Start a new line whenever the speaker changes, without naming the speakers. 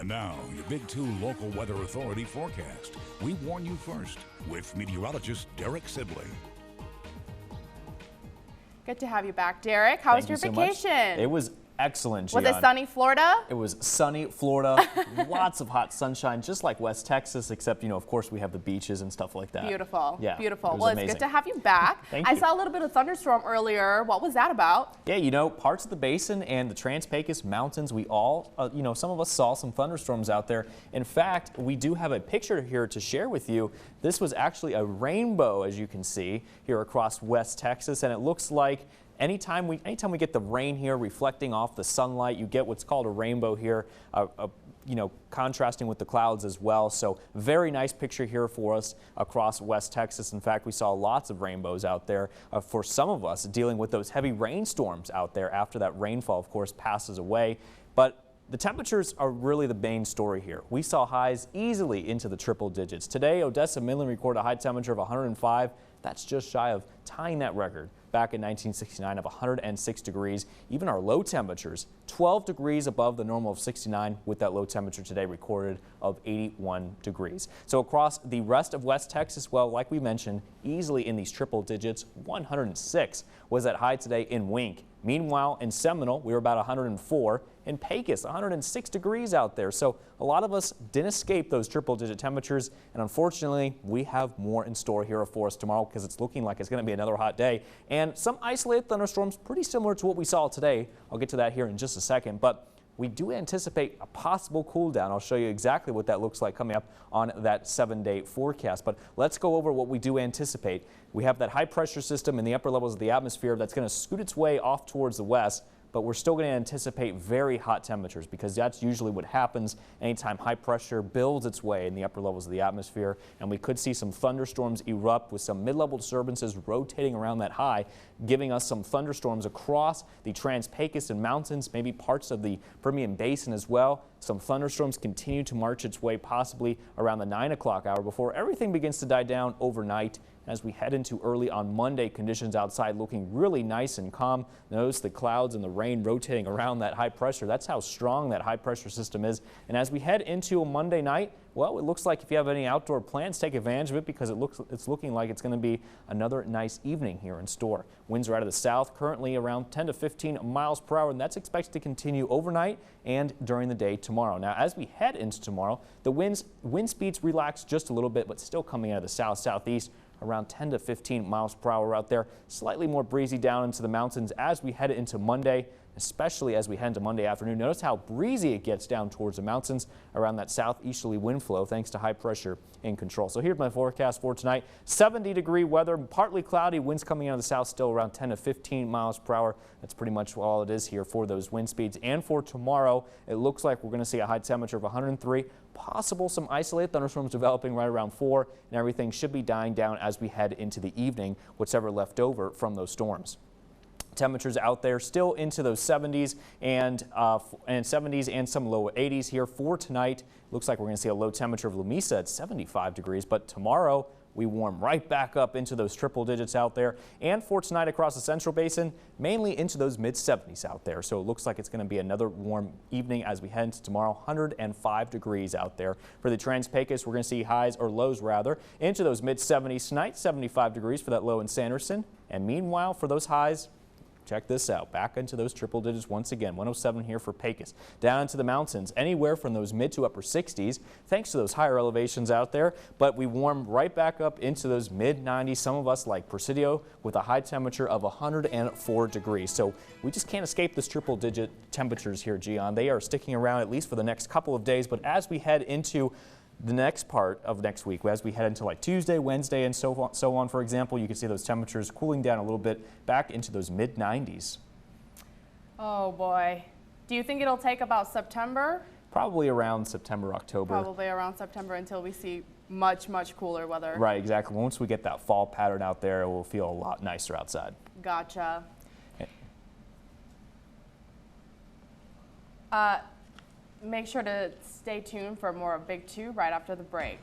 And now, your Big 2 local weather authority forecast. We warn you first with meteorologist Derek Sibley.
Good to have you back, Derek. How was your vacation?
It was excellent, Gian.
Was it sunny Florida?
It was sunny Florida, lots of hot sunshine, just like West Texas, except, you know, of course, we have the beaches and stuff like that.
Beautiful.
Yeah,
beautiful. Well,
amazing.
It's good to have you back.
Thank
I
you.
saw a little bit of thunderstorm earlier. What was that about?
Yeah, you know, parts of the basin and the Trans-Pecos Mountains, we all, you know, some of us saw some thunderstorms out there. In fact, we do have a picture here to share with you. This was actually a rainbow, as you can see, here across West Texas, and it looks like anytime we get the rain here reflecting off the sunlight, you get what's called a rainbow here, you know, contrasting with the clouds as well. So very nice picture here for us across West Texas. In fact, we saw lots of rainbows out there for some of us dealing with those heavy rainstorms out there after that rainfall, of course, passes away. But the temperatures are really the main story here. We saw highs easily into the triple digits. Today, Odessa Midland recorded a high temperature of 105. That's just shy of tying that record back in 1969 of 106 degrees. Even our low temperatures, 12 degrees above the normal of 69, with that low temperature today recorded of 81 degrees. So across the rest of West Texas, well, like we mentioned, easily in these triple digits. 106 was that high today in Wink. Meanwhile, in Seminole, we were about 104. In Pecos, 106 degrees out there. So a lot of us didn't escape those triple-digit temperatures, and unfortunately, we have more in store here for us tomorrow because it's looking like it's going to be another hot day. And some isolated thunderstorms pretty similar to what we saw today. I'll get to that here in just a second, but we do anticipate a possible cool down. I'll show you exactly what that looks like coming up on that 7-day forecast. But let's go over what we do anticipate. We have that high pressure system in the upper levels of the atmosphere that's going to scoot its way off towards the west. But we're still going to anticipate very hot temperatures because that's usually what happens anytime high pressure builds its way in the upper levels of the atmosphere. And we could see some thunderstorms erupt with some mid-level disturbances rotating around that high, giving us some thunderstorms across the Trans-Pecos Mountains, maybe parts of the Permian Basin as well. Some thunderstorms continue to march its way possibly around the 9 o'clock hour before everything begins to die down overnight. As we head into early on Monday, conditions outside looking really nice and calm. Notice the clouds and the rain rotating around that high pressure. That's how strong that high pressure system is. And as we head into a Monday night, well, it looks like if you have any outdoor plans, take advantage of it because it's looking like it's going to be another nice evening here in store. Winds are out of the south, currently around 10 to 15 miles per hour, and that's expected to continue overnight and during the day tomorrow. Now, as we head into tomorrow, the wind speeds relax just a little bit, but still coming out of the south-southeast. Around 10 to 15 miles per hour out there. Slightly more breezy down into the mountains as we head into Monday, especially as we head into Monday afternoon. Notice how breezy it gets down towards the mountains around that southeasterly wind flow thanks to high pressure in control. So here's my forecast for tonight. 70-degree weather, partly cloudy, winds coming out of the south still around 10 to 15 miles per hour. That's pretty much all it is here for those wind speeds. And for tomorrow, it looks like we're going to see a high temperature of 103. Possible some isolated thunderstorms developing right around 4, and everything should be dying down as we head into the evening, whatever left over from those storms. Temperatures out there still into those 70s and 70s and some low 80s here for tonight. Looks like we're going to see a low temperature of Lamesa at 75 degrees, but tomorrow we warm right back up into those triple digits out there. And for tonight across the Central Basin, mainly into those mid-70s out there. So it looks like it's going to be another warm evening as we head into tomorrow. 105 degrees out there. For the Trans-Pecos, we're going to see highs, or lows rather, into those mid-70s tonight. 75 degrees for that low in Sanderson. And meanwhile, for those highs, check this out, back into those triple digits once again. 107 here for Pecos. Down into the mountains, anywhere from those mid to upper 60s, thanks to those higher elevations out there. But we warm right back up into those mid 90s. Some of us like Presidio with a high temperature of 104 degrees. So we just can't escape this triple digit temperatures here, Gian. They are sticking around at least for the next couple of days. But as we head into the next part of next week, as we head into like Tuesday, Wednesday, and so on, for example, you can see those temperatures cooling down a little bit back into those mid 90s.
Oh boy. Do you think it'll take about September?
Probably around September, October.
Probably around September until we see much, much cooler weather.
Right, exactly. Once we get that fall pattern out there, it will feel a lot nicer outside.
Gotcha. Make sure to stay tuned for more of Big 2 right after the break.